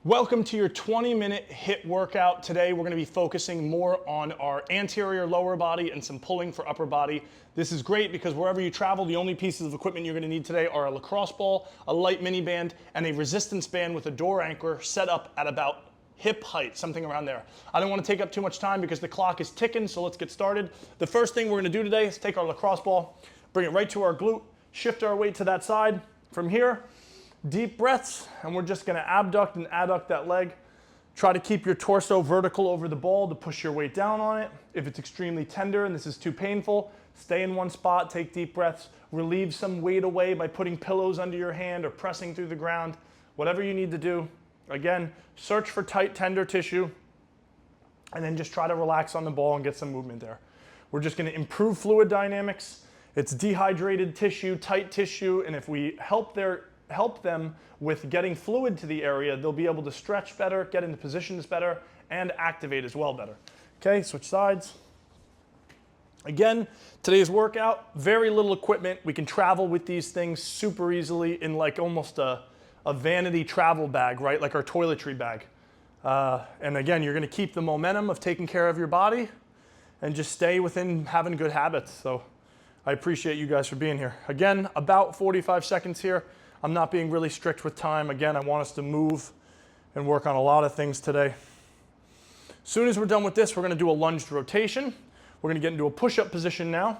Welcome to your 20-minute HIIT workout. Today we're going to be focusing more on our anterior lower body and some pulling for upper body. This is great because wherever you travel, the only pieces of equipment you're going to need today are a lacrosse ball, a light mini band, and a resistance band with a door anchor set up at about hip height, something around there. I don't want to take up too much time because the clock is ticking, so let's get started. The first thing we're going to do today is take our lacrosse ball, bring it right to our glute, shift our weight to that side. From here, deep breaths, and we're just gonna abduct and adduct that leg. Try to keep your torso vertical over the ball to push your weight down on it. If it's extremely tender and this is too painful, stay in one spot, take deep breaths, relieve some weight away by putting pillows under your hand or pressing through the ground, whatever you need to do. Again, search for tight, tender tissue, and then just try to relax on the ball and get some movement there. We're just gonna improve fluid dynamics. It's dehydrated tissue, tight tissue, and if we help them with getting fluid to the area, they'll be able to stretch better, get into positions better, and activate as well better. Okay, switch sides. Again, today's workout, very little equipment. We can travel with these things super easily in like almost a vanity travel bag, right? Like our toiletry bag. And again, you're gonna keep the momentum of taking care of your body and just stay within having good habits. So I appreciate you guys for being here. Again, about 45 seconds here. I'm not being really strict with time. Again, I want us to move and work on a lot of things today. As soon as we're done with this, we're gonna do a lunged rotation. We're gonna get into a push-up position now.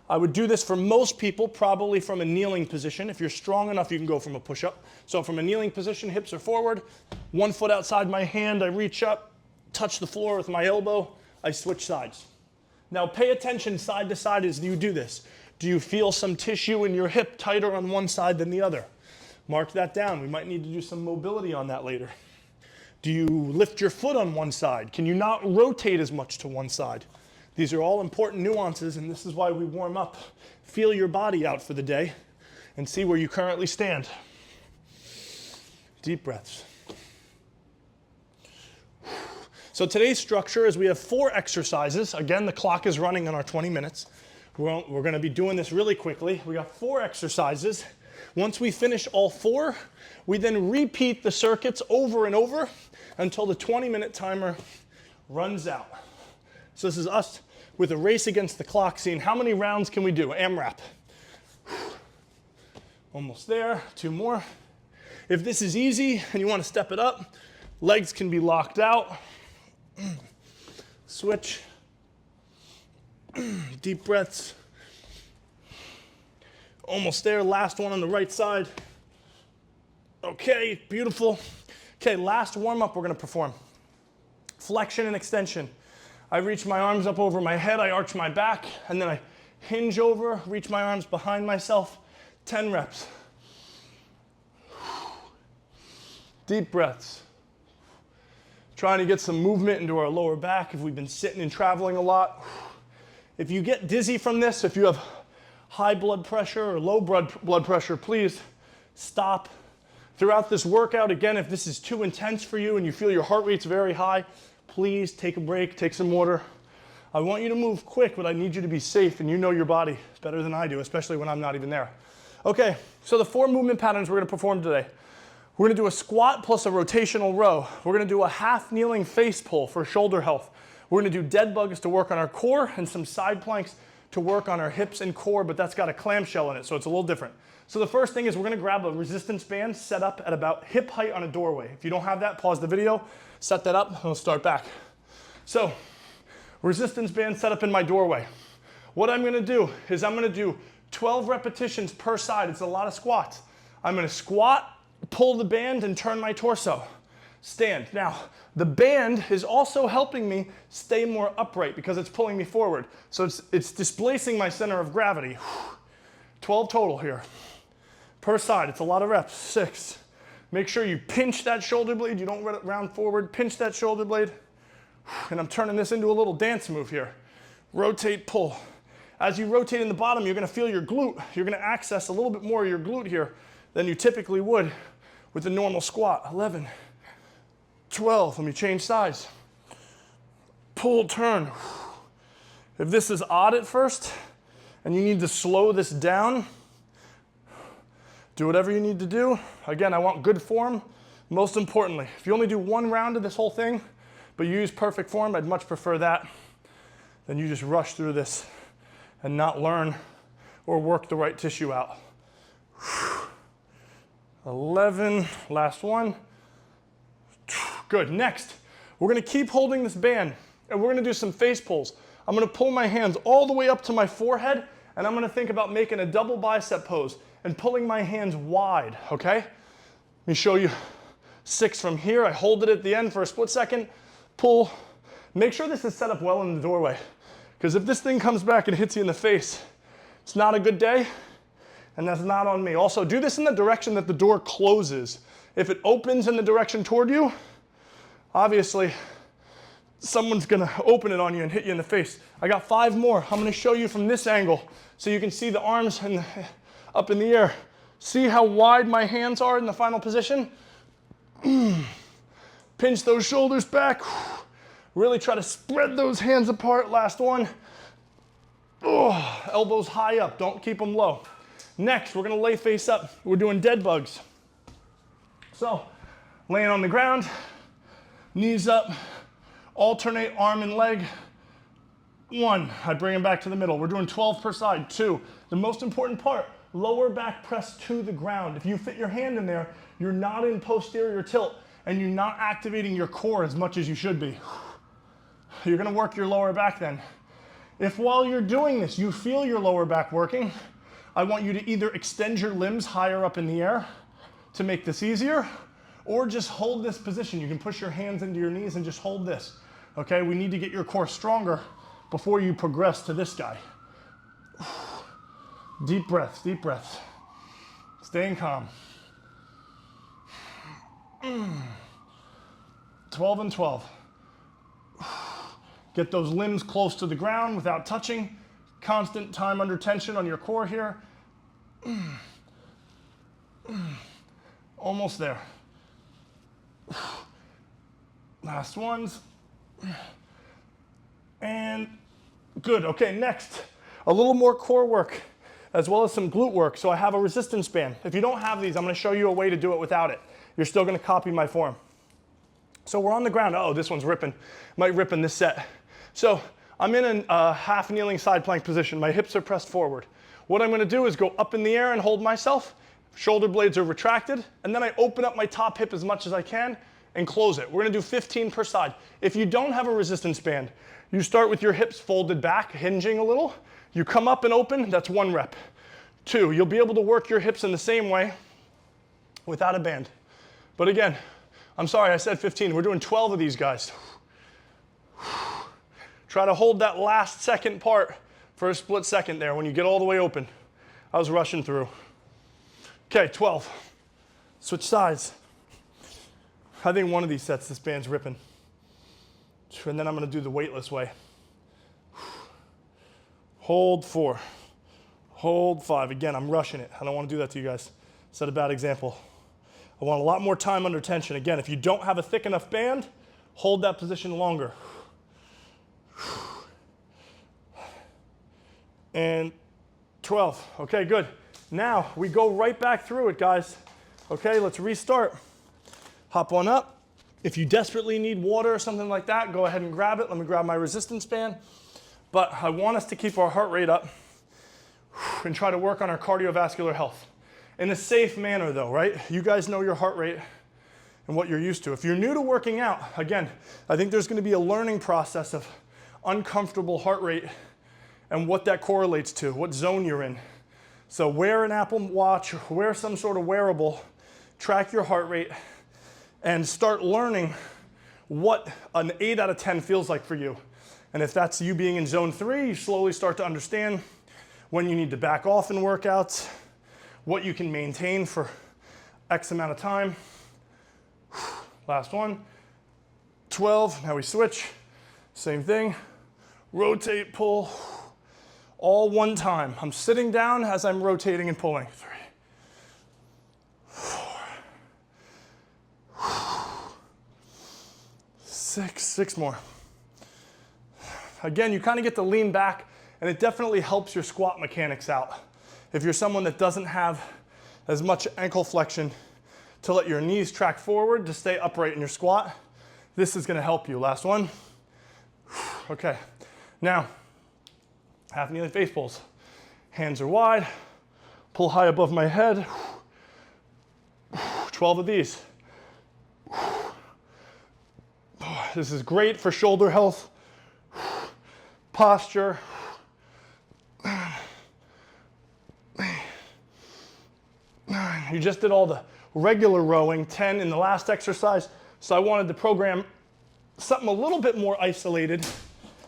I would do this for most people, probably from a kneeling position. If you're strong enough, you can go from a push-up. So from a kneeling position, hips are forward, one foot outside my hand, I reach up, touch the floor with my elbow, I switch sides. Now pay attention side to side as you do this. Do you feel some tissue in your hip tighter on one side than the other? Mark that down. We might need to do some mobility on that later. Do you lift your foot on one side? Can you not rotate as much to one side? These are all important nuances, and this is why we warm up. Feel your body out for the day and see where you currently stand. Deep breaths. So today's structure is we have 4 exercises. Again, the clock is running on our 20 minutes. We're going to be doing this really quickly. We got 4 exercises. Once we finish all 4, we then repeat the circuits over and over until the 20-minute timer runs out. So this is us with a race against the clock, seeing how many rounds can we do. AMRAP. Almost there. 2 more. If this is easy and you want to step it up, legs can be locked out. Switch. Deep breaths. Almost there. Last one on the right side. Okay, beautiful. Okay, last warm up we're going to perform. Flexion and extension. I reach my arms up over my head, I arch my back, and then I hinge over, reach my arms behind myself. 10 reps. Deep breaths. Trying to get some movement into our lower back if we've been sitting and traveling a lot. If you get dizzy from this, if you have high blood pressure or low blood pressure, please stop. Throughout this workout, again, if this is too intense for you and you feel your heart rate's very high, please take a break, take some water. I want you to move quick, but I need you to be safe, and you know your body better than I do, especially when I'm not even there. Okay, so the 4 movement patterns we're gonna perform today. We're gonna do a squat plus a rotational row. We're gonna do a half kneeling face pull for shoulder health. We're gonna do dead bugs to work on our core and some side planks to work on our hips and core, but that's got a clamshell in it, so it's a little different. So the first thing is we're gonna grab a resistance band set up at about hip height on a doorway. If you don't have that, pause the video, set that up, and we'll start back. So, resistance band set up in my doorway. What I'm gonna do is I'm gonna do 12 repetitions per side. It's a lot of squats. I'm gonna squat, pull the band, and turn my torso. Stand. Now, the band is also helping me stay more upright because it's pulling me forward. So it's displacing my center of gravity. 12 total here. Per side, it's a lot of reps. 6. Make sure you pinch that shoulder blade. You don't round forward. Pinch that shoulder blade. And I'm turning this into a little dance move here. Rotate, pull. As you rotate in the bottom, you're gonna feel your glute. You're gonna access a little bit more of your glute here than you typically would with a normal squat. 11. 12, let me change sides. Pull, turn. If this is odd at first and you need to slow this down, do whatever you need to do. Again, I want good form. Most importantly, if you only do one round of this whole thing, but you use perfect form, I'd much prefer that than you just rush through this and not learn or work the right tissue out. 11, last one. Good, next, we're gonna keep holding this band and we're gonna do some face pulls. I'm gonna pull my hands all the way up to my forehead and I'm gonna think about making a double bicep pose and pulling my hands wide, okay? Let me show you 6 from here. I hold it at the end for a split second, pull. Make sure this is set up well in the doorway, because if this thing comes back and hits you in the face, it's not a good day, and that's not on me. Also, do this in the direction that the door closes. If it opens in the direction toward you, obviously, someone's gonna open it on you and hit you in the face. I got 5 more. I'm gonna show you from this angle so you can see the arms up in the air. See how wide my hands are in the final position? Pinch those shoulders back. Really try to spread those hands apart. Last one. Oh, elbows high up, don't keep them low. Next, we're gonna lay face up. We're doing dead bugs. So, laying on the ground, knees up, alternate arm and leg. 1, I bring them back to the middle. We're doing 12 per side. 2, the most important part, lower back press to the ground. If you fit your hand in there, you're not in posterior tilt and you're not activating your core as much as you should be. You're gonna work your lower back then. If while you're doing this, you feel your lower back working, I want you to either extend your limbs higher up in the air to make this easier, or just hold this position. You can push your hands into your knees and just hold this. Okay, we need to get your core stronger before you progress to this guy. Deep breaths, deep breaths. Staying calm. 12 and 12. Get those limbs close to the ground without touching. Constant time under tension on your core here. Almost there. Last ones. And good. Okay, next, a little more core work as well as some glute work. So I have a resistance band. If you don't have these, I'm going to show you a way to do it without it. You're still going to copy my form. So we're on the ground. Oh, this one's ripping. Might rip in this set. So I'm in a half kneeling side plank position. My hips are pressed forward. What I'm going to do is go up in the air and hold myself. Shoulder blades are retracted. And then I open up my top hip as much as I can and close it. We're going to do 15 per side. If you don't have a resistance band, you start with your hips folded back, hinging a little. You come up and open. That's 1 rep. 2, you'll be able to work your hips in the same way without a band. But again, I'm sorry, I said 15. We're doing 12 of these guys. Try to hold that last second part for a split second there when you get all the way open. I was rushing through. Okay, 12. Switch sides. I think one of these sets, this band's ripping. And then I'm gonna do the weightless way. Hold 4. Hold 5. Again, I'm rushing it. I don't want to do that to you guys. Set a bad example. I want a lot more time under tension. Again, if you don't have a thick enough band, hold that position longer. And 12. Okay, good. Now we go right back through it, guys. Okay, let's restart. Hop on up. If you desperately need water or something like that, go ahead and grab it. Let me grab my resistance band. But I want us to keep our heart rate up and try to work on our cardiovascular health. In a safe manner though, right? You guys know your heart rate and what you're used to. If you're new to working out, again, I think there's gonna be a learning process of uncomfortable heart rate and what that correlates to, what zone you're in. So wear an Apple Watch, wear some sort of wearable, track your heart rate, and start learning what an 8 out of 10 feels like for you. And if that's you being in zone 3, you slowly start to understand when you need to back off in workouts, what you can maintain for X amount of time. Last one. 12, now we switch. Same thing. Rotate, pull. All one time. I'm sitting down as I'm rotating and pulling. 3, 4, 6 more. Again, you kind of get to lean back, and it definitely helps your squat mechanics out. If you're someone that doesn't have as much ankle flexion, to let your knees track forward to stay upright in your squat. This is gonna help you. Last one. Okay, now, half kneeling face pulls. Hands are wide, pull high above my head. 12 of these. This is great for shoulder health, posture. You just did all the regular rowing, 10 in the last exercise, so I wanted to program something a little bit more isolated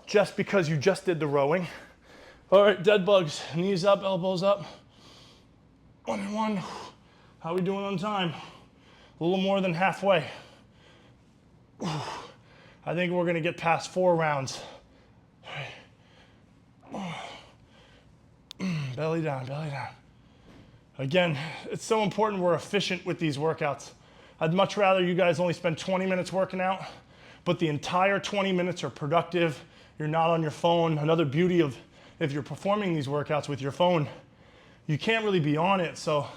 just because you just did the rowing. All right, dead bugs, knees up, elbows up. 1 and 1. How are we doing on time? A little more than halfway. I think we're gonna get past 4 rounds. Belly down, belly down. Again, it's so important we're efficient with these workouts. I'd much rather you guys only spend 20 minutes working out, but the entire 20 minutes are productive. You're not on your phone. Another beauty of if you're performing these workouts with your phone, you can't really be on it. So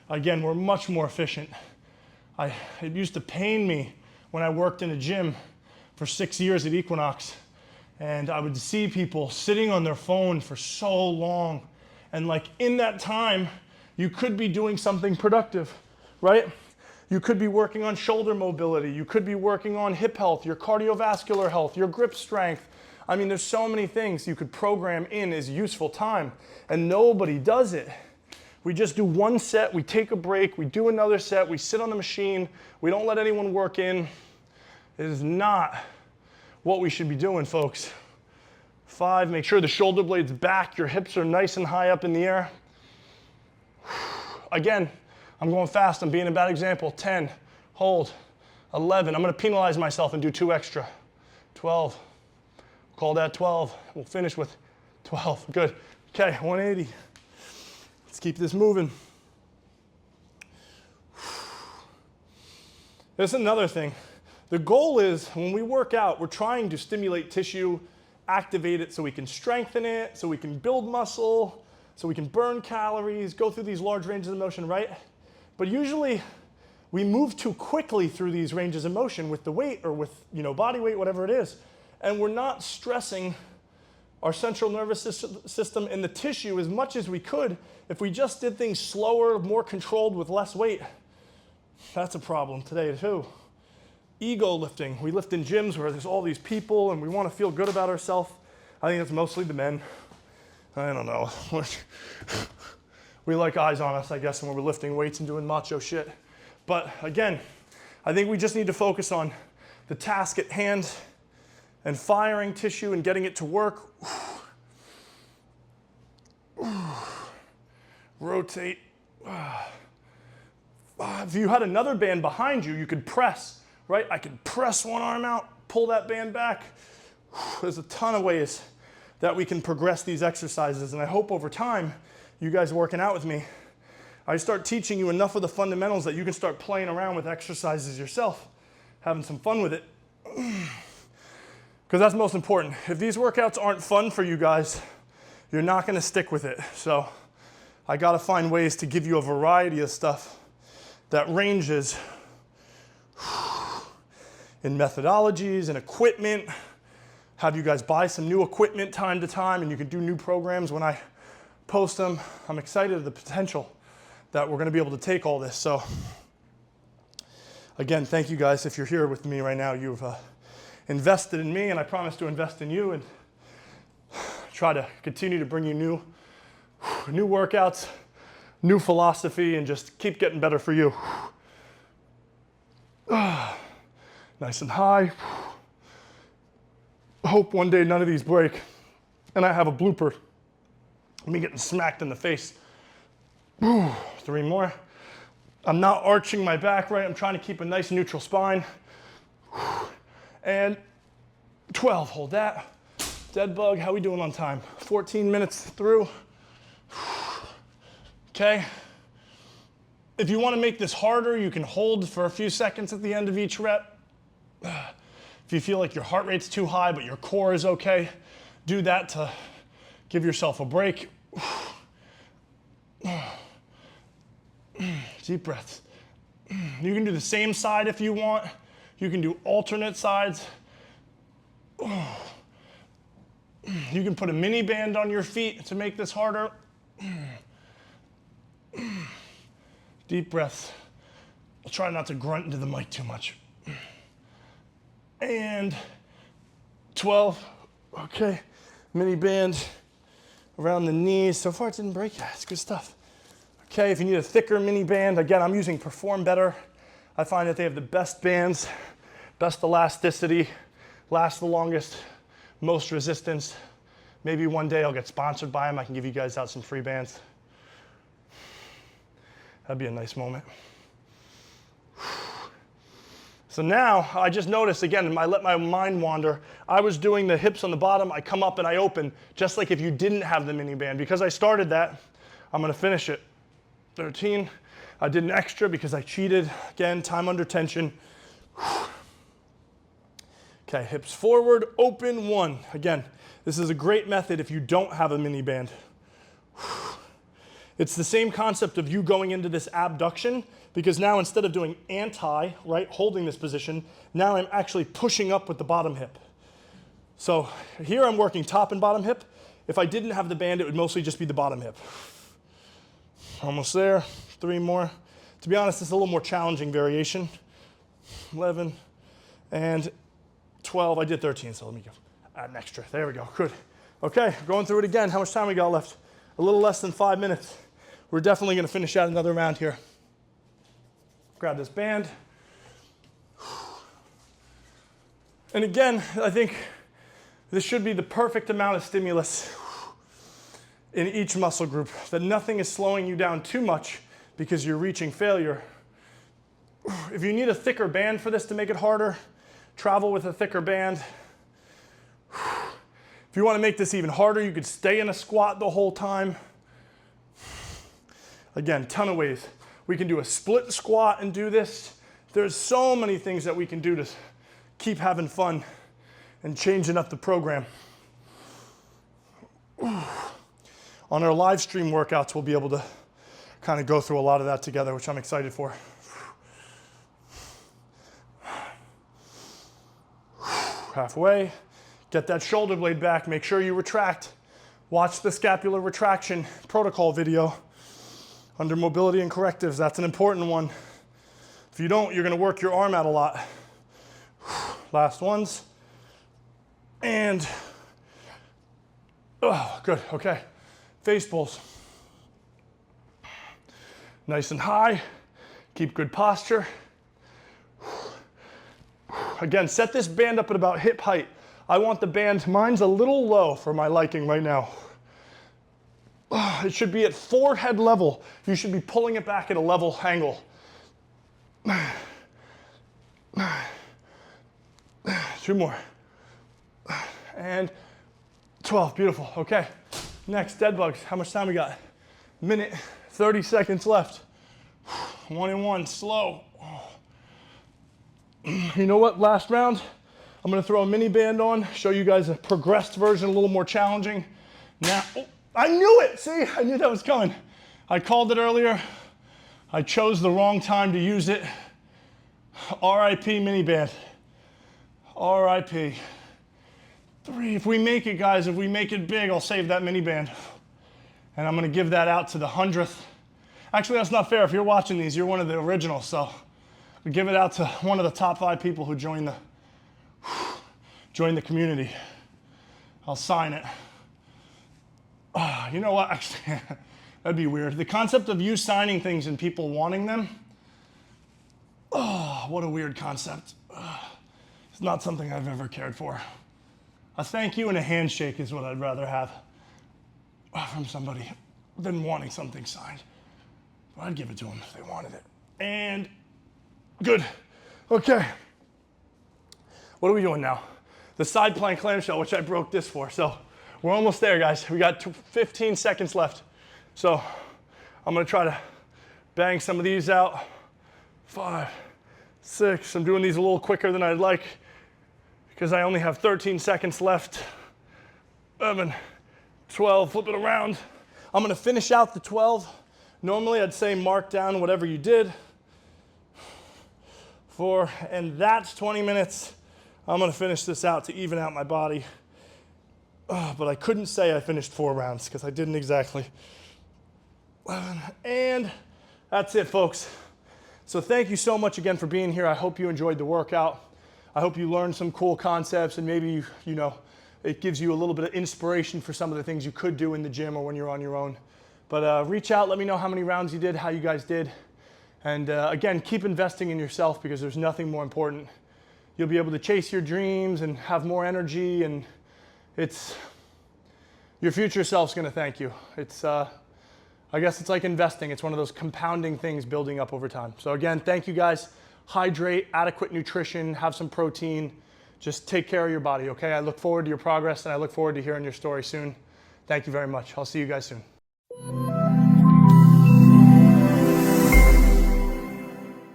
again, we're much more efficient. It used to pain me when I worked in a gym for 6 years at Equinox, and I would see people sitting on their phone for so long. And like in that time, you could be doing something productive, right? You could be working on shoulder mobility. You could be working on hip health, your cardiovascular health, your grip strength. I mean, there's so many things you could program in as useful time, and nobody does it. We just do one set, we take a break, we do another set, we sit on the machine, we don't let anyone work in. It is not what we should be doing, folks. 5, make sure the shoulder blade's back, your hips are nice and high up in the air. Again, I'm going fast, I'm being a bad example. 10, hold. 11, I'm gonna penalize myself and do 2 extra. 12, call that 12. We'll finish with 12, good. Okay, 180. Let's keep this moving. There's another thing. The goal is when we work out, we're trying to stimulate tissue, activate it so we can strengthen it, so we can build muscle, so we can burn calories, go through these large ranges of motion, right? But usually we move too quickly through these ranges of motion with the weight or with, body weight, whatever it is. And we're not stressing our central nervous system and the tissue as much as we could if we just did things slower, more controlled with less weight. That's a problem today too. Ego lifting. We lift in gyms where there's all these people and we want to feel good about ourselves. I think it's mostly the men. I don't know. We like eyes on us, I guess, when we're lifting weights and doing macho shit. But again, I think we just need to focus on the task at hand and firing tissue and getting it to work. Rotate. If you had another band behind you, you could press, right? I could press one arm out, pull that band back. There's a ton of ways that we can progress these exercises, and I hope over time, you guys working out with me, I start teaching you enough of the fundamentals that you can start playing around with exercises yourself, having some fun with it. Because that's most important. If these workouts aren't fun for you guys, you're not gonna stick with it. So I gotta find ways to give you a variety of stuff that ranges in methodologies and equipment, have you guys buy some new equipment time to time, and you can do new programs when I post them. I'm excited at the potential that we're gonna be able to take all this. So again, thank you guys. If you're here with me right now, you've invested in me, and I promise to invest in you and try to continue to bring you new workouts, new philosophy, and just keep getting better for you. Nice and high. Hope one day none of these break and I have a blooper. Me getting smacked in the face. 3 more. I'm not arching my back, right? I'm trying to keep a nice neutral spine. And 12, hold that. Dead bug, how we doing on time? 14 minutes through. Okay. If you want to make this harder, you can hold for a few seconds at the end of each rep. If you feel like your heart rate's too high, but your core is okay, do that to give yourself a break. Deep breaths. You can do the same side if you want. You can do alternate sides. You can put a mini band on your feet to make this harder. Deep breaths. I'll try not to grunt into the mic too much. And 12. Okay, mini band around the knees. So far it didn't break yet. It's good stuff. Okay, if you need a thicker mini band, again, I'm using Perform Better. I find that they have the best bands, best elasticity, last the longest, most resistance. Maybe one day I'll get sponsored by them. I can give you guys out some free bands. That'd be a nice moment. So now I just noticed, again, I let my mind wander. I was doing the hips on the bottom. I come up and I open, just like if you didn't have the mini band. Because I started that, I'm going to finish it. 13. I did an extra because I cheated. Again, time under tension. Okay, hips forward, open, 1. Again, this is a great method if you don't have a mini band. It's the same concept of you going into this abduction, because now instead of doing anti, right, holding this position, now I'm actually pushing up with the bottom hip. So here I'm working top and bottom hip. If I didn't have the band, it would mostly just be the bottom hip. Almost there, 3 more. To be honest, this is a little more challenging variation. 11 and 12, I did 13, so let me go add an extra. There we go, good. Okay, going through it again. How much time we got left? A little less than 5 minutes. We're definitely gonna finish out another round here. Grab this band. And again, I think this should be the perfect amount of stimulus in each muscle group, that nothing is slowing you down too much because you're reaching failure. If you need a thicker band for this to make it harder, travel with a thicker band. If you want to make this even harder, you could stay in a squat the whole time. Again, ton of ways. We can do a split squat and do this. There's so many things that we can do to keep having fun and changing up the program. On our live stream workouts, we'll be able to kind of go through a lot of that together, which I'm excited for. Halfway. Get that shoulder blade back. Make sure you retract. Watch the scapular retraction protocol video under mobility and correctives. That's an important one. If you don't, you're going to work your arm out a lot. Last ones. And, oh, good, okay. Face pulls. Nice and high. Keep good posture. Again, set this band up at about hip height. I want the band, mine's a little low for my liking right now. It should be at forehead level. You should be pulling it back at a level angle. 2 more. And 12, beautiful, okay. Next, dead bugs. How much time we got? Minute, 30 seconds left. 1 and 1, slow. You know what, last round, I'm gonna throw a mini band on, show you guys a progressed version, a little more challenging. Now, oh, I knew it, see, I knew that was coming. I called it earlier. I chose the wrong time to use it. RIP mini band. RIP. 3, if we make it, guys, if we make it big, I'll save that mini band. And I'm gonna give that out to the 100th. Actually, that's not fair. If you're watching these, you're one of the originals, so I'll give it out to one of the top 5 people who join the community. I'll sign it. You know what, actually, that'd be weird. The concept of you signing things and people wanting them, oh, what a weird concept. It's not something I've ever cared for. A thank you and a handshake is what I'd rather have from somebody than wanting something signed. But I'd give it to them if they wanted it. And good. Okay. What are we doing now? The side plank clamshell, which I broke this for. So we're almost there, guys. We got 15 seconds left. So I'm gonna try to bang some of these out. 5, 6. I'm doing these a little quicker than I'd like because I only have 13 seconds left. 11, 12, flip it around. I'm gonna finish out the 12. Normally I'd say mark down whatever you did. 4, and that's 20 minutes. I'm gonna finish this out to even out my body. But I couldn't say I finished 4 rounds because I didn't exactly. And that's it, folks. So thank you so much again for being here. I hope you enjoyed the workout. I hope you learned some cool concepts, and maybe, you know, it gives you a little bit of inspiration for some of the things you could do in the gym or when you're on your own. But reach out, let me know how many rounds you did, how you guys did. And again, keep investing in yourself because there's nothing more important. You'll be able to chase your dreams and have more energy, and your future self's gonna thank you. I guess it's like investing. It's one of those compounding things building up over time. So again, thank you guys. Hydrate, adequate nutrition, have some protein. Just take care of your body, okay? I look forward to your progress, and I look forward to hearing your story soon. Thank you very much. I'll see you guys soon.